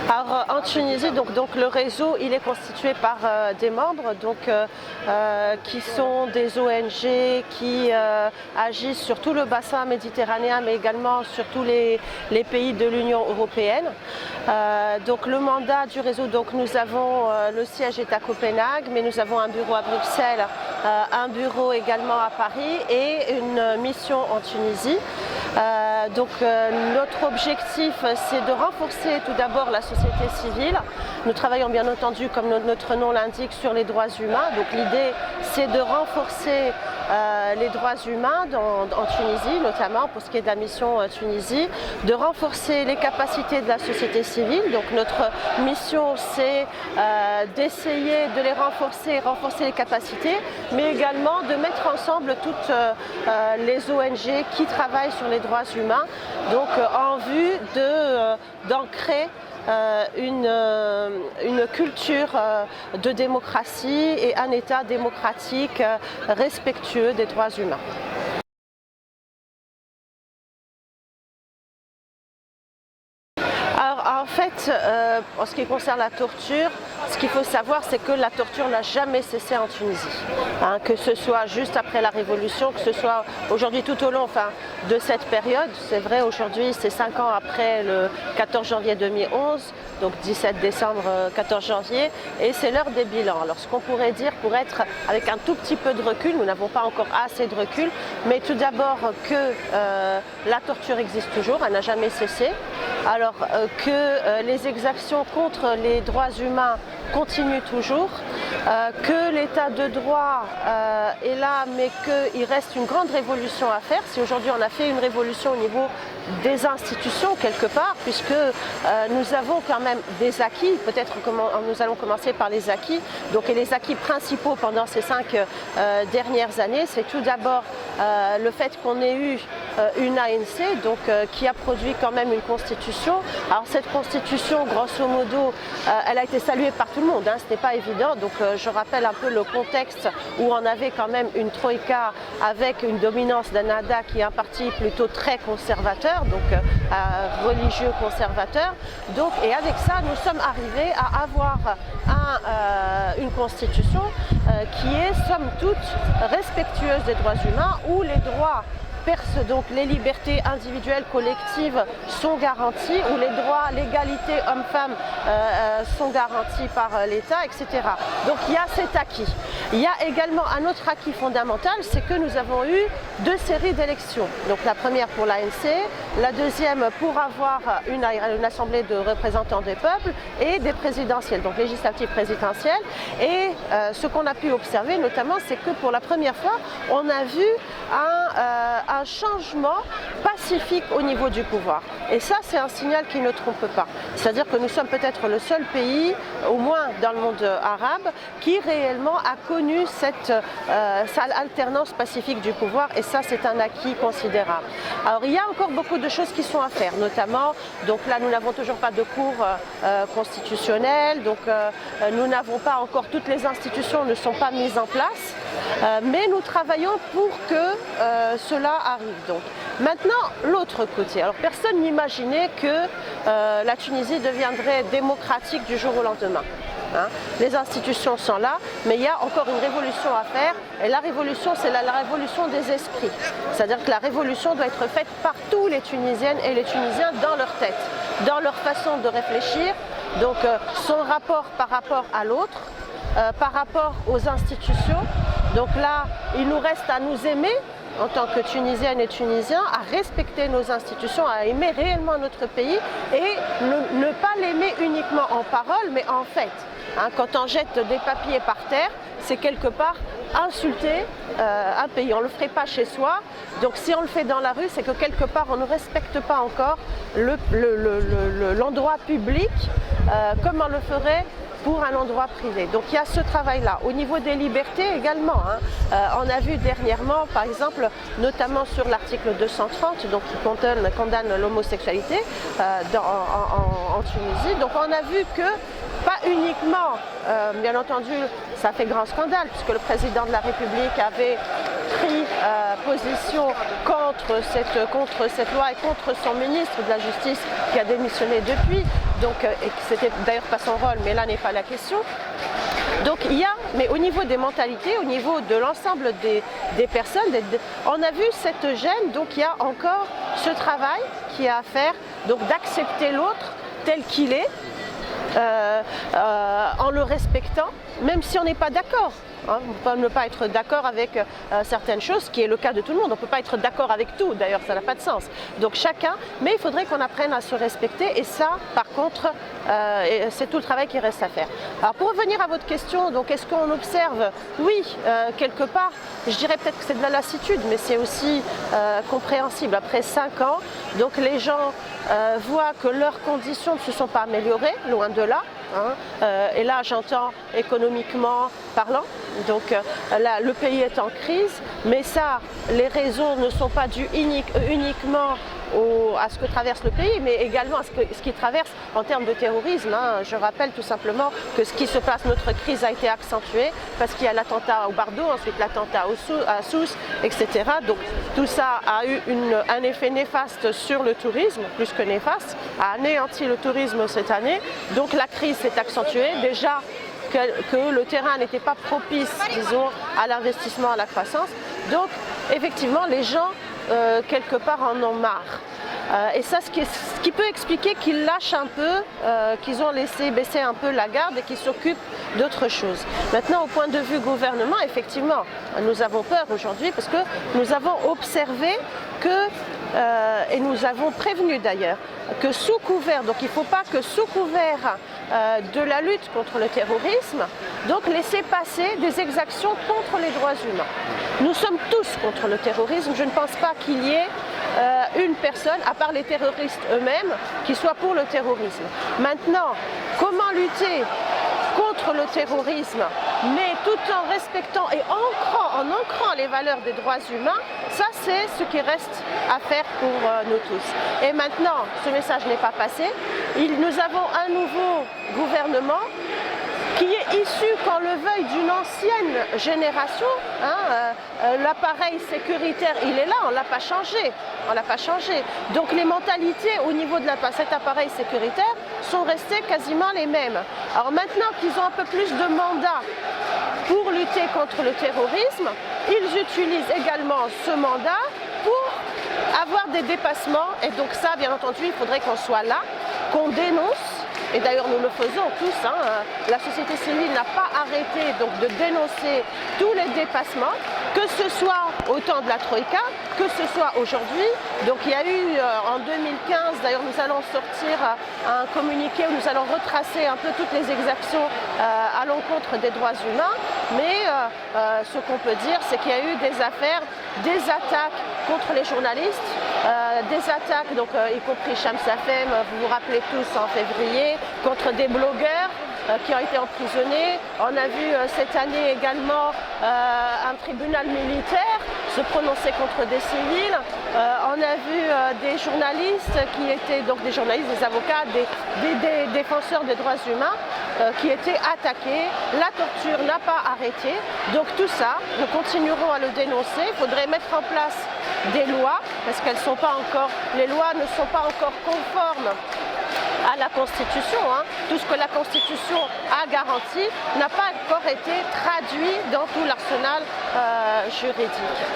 Alors, en Tunisie, donc le réseau il est constitué par des membres qui sont des ONG qui agissent sur tout le bassin méditerranéen mais également sur tous les pays de l'Union européenne. Donc le mandat du réseau, nous avons le siège est à Copenhague, mais nous avons un bureau à Bruxelles, un bureau également à Paris et une mission en Tunisie. Notre objectif c'est de renforcer tout d'abord la société civile. Nous travaillons bien entendu, comme notre nom l'indique, sur les droits humains. Donc l'idée c'est de renforcer les droits humains en Tunisie, notamment pour ce qui est de la mission Tunisie, de renforcer les capacités de la société civile. Donc notre mission c'est d'essayer de les renforcer les capacités, mais également de mettre ensemble toutes les ONG qui travaillent sur les droits humains, donc en vue d'ancrer une culture de démocratie et un État démocratique respectueux des droits humains. Alors, en fait, en ce qui concerne la torture, ce qu'il faut savoir, c'est que la torture n'a jamais cessé en Tunisie. Que ce soit juste après la Révolution, que ce soit aujourd'hui tout au long de cette période. C'est vrai, aujourd'hui, c'est 5 ans après le 14 janvier 2011, donc 17 décembre, 14 janvier, et c'est l'heure des bilans. Alors, ce qu'on pourrait dire, pour être avec un tout petit peu de recul, nous n'avons pas encore assez de recul, mais tout d'abord que la torture existe toujours, elle n'a jamais cessé. Alors que les exactions contre les droits humains continuent toujours, que l'état de droit est là, mais qu'il reste une grande révolution à faire. Si aujourd'hui on a fait une révolution au niveau des institutions quelque part, puisque nous avons quand même des acquis, peut-être nous allons commencer par les acquis. Et les acquis principaux pendant ces 5 dernières années, c'est tout d'abord le fait qu'on ait eu une ANC, qui a produit quand même une constitution. Alors cette constitution, grosso modo, elle a été saluée par tout le monde, ce n'est pas évident. Je rappelle un peu le contexte où on avait quand même une troïka avec une dominance d'un Nahda qui est un parti plutôt très conservateur, religieux conservateur. Et avec ça, nous sommes arrivés à avoir une constitution qui est somme toute respectueuse des droits humains, où les droits les libertés individuelles collectives sont garanties, où les droits, l'égalité homme-femme sont garantis par l'État, etc. Donc il y a cet acquis. Il y a également un autre acquis fondamental, c'est que nous avons eu 2 séries d'élections. Donc la première pour l'ANC, la deuxième pour avoir une assemblée de représentants des peuples et des présidentielles, donc législatives présidentielles. Et ce qu'on a pu observer notamment, c'est que pour la première fois, on a vu un changement pacifique au niveau du pouvoir. Et ça, c'est un signal qui ne trompe pas. C'est-à-dire que nous sommes peut-être le seul pays, au moins dans le monde arabe, qui réellement a connu cette alternance pacifique du pouvoir, et ça, c'est un acquis considérable. Alors, il y a encore beaucoup de choses qui sont à faire, notamment, là, nous n'avons toujours pas de cour constitutionnelle, nous n'avons pas encore, toutes les institutions ne sont pas mises en place, mais nous travaillons pour que cela arrive. Maintenant, l'autre côté. Alors, personne n'imaginait que la Tunisie deviendrait démocratique du jour au lendemain. Les institutions sont là, mais il y a encore une révolution à faire, et la révolution, c'est la révolution des esprits. C'est-à-dire que la révolution doit être faite par tous les Tunisiennes et les Tunisiens dans leur tête, dans leur façon de réfléchir, son rapport par rapport à l'autre, par rapport aux institutions. Donc là, il nous reste à nous aimer en tant que Tunisiennes et Tunisiens, à respecter nos institutions, à aimer réellement notre pays et ne pas l'aimer uniquement en parole, mais en fait. Quand on jette des papiers par terre, c'est quelque part insulter un pays. On ne le ferait pas chez soi. Donc si on le fait dans la rue, c'est que quelque part on ne respecte pas encore l'endroit public comme on le ferait pour un endroit privé. Donc il y a ce travail-là. Au niveau des libertés également, on a vu dernièrement, par exemple, notamment sur l'article 230, qui condamne l'homosexualité en Tunisie. Donc on a vu que, pas uniquement, bien entendu, ça fait grand scandale, puisque le président de la République avait pris position contre cette loi et contre son ministre de la Justice qui a démissionné depuis. donc, et c'était d'ailleurs pas son rôle, mais là n'est pas la question. Donc il y a, mais au niveau des mentalités, au niveau de l'ensemble des personnes, on a vu cette gêne, donc il y a encore ce travail qui est à faire, donc d'accepter l'autre tel qu'il est, en le respectant, même si on n'est pas d'accord. On peut ne pas être d'accord avec certaines choses, ce qui est le cas de tout le monde. On ne peut pas être d'accord avec tout, d'ailleurs, ça n'a pas de sens. Donc chacun, mais il faudrait qu'on apprenne à se respecter, et ça, par contre, c'est tout le travail qui reste à faire. Alors pour revenir à votre question, donc est-ce qu'on observe? Oui, quelque part, je dirais peut-être que c'est de la lassitude, mais c'est aussi compréhensible. Après 5 ans, donc les gens voient que leurs conditions ne se sont pas améliorées, loin de là. Et là j'entends économiquement parlant, donc là le pays est en crise, mais ça, les raisons ne sont pas dues uniquement à ce que traverse le pays, mais également à ce qui traverse en termes de terrorisme. Je rappelle tout simplement que ce qui se passe, notre crise a été accentuée parce qu'il y a l'attentat au Bardo, ensuite l'attentat à Sousse, etc. Donc tout ça a eu un effet néfaste sur le tourisme, plus que néfaste, a anéanti le tourisme cette année. Donc la crise s'est accentuée. Déjà que le terrain n'était pas propice, disons, à l'investissement, à la croissance. Donc effectivement, les gens quelque part en ont marre. Et ça, ce qui peut expliquer qu'ils lâchent un peu, qu'ils ont laissé baisser un peu la garde et qu'ils s'occupent d'autres choses. Maintenant, au point de vue gouvernement, effectivement, nous avons peur aujourd'hui parce que nous avons observé que, et nous avons prévenu d'ailleurs, que sous couvert, donc il ne faut pas que sous couvert de la lutte contre le terrorisme, donc laisser passer des exactions contre les droits humains. Nous sommes tous contre le terrorisme, je ne pense pas qu'il y ait une personne, à part les terroristes eux-mêmes, qui soit pour le terrorisme. Maintenant, comment lutter contre le terrorisme, mais tout en respectant et en ancrant les valeurs des droits humains, ça c'est ce qui reste à faire pour nous tous. Et maintenant, ce message n'est pas passé. Nous avons un nouveau gouvernement qui est issu, qu'on le veuille, d'une ancienne génération. L'appareil sécuritaire, il est là, on ne l'a pas changé. On l'a pas changé. Donc les mentalités au niveau de cet appareil sécuritaire sont restées quasiment les mêmes. Alors maintenant qu'ils ont un peu plus de mandats pour lutter contre le terrorisme, ils utilisent également ce mandat pour avoir des dépassements. Et donc ça, bien entendu, il faudrait qu'on soit là, qu'on dénonce. Et d'ailleurs nous le faisons tous, la société civile n'a pas arrêté donc, de dénoncer tous les dépassements, que ce soit au temps de la Troïka, que ce soit aujourd'hui. Donc il y a eu en 2015, d'ailleurs nous allons sortir un communiqué où nous allons retracer un peu toutes les exactions à l'encontre des droits humains, mais ce qu'on peut dire c'est qu'il y a eu des affaires, des attaques contre les journalistes, des attaques, donc, y compris Shams Safem, vous vous rappelez tous en février, contre des blogueurs qui ont été emprisonnés. On a vu cette année également un tribunal militaire se prononcer contre des civils. On a vu des journalistes qui étaient donc des journalistes, des avocats, des défenseurs des droits humains qui étaient attaqués. La torture n'a pas arrêté. Donc tout ça, nous continuerons à le dénoncer. Il faudrait mettre en place des lois parce qu'elles sont pas encore, les lois ne sont pas encore conformes à la Constitution. Tout ce que la Constitution a garanti n'a pas encore été traduit dans tout l'arsenal juridique.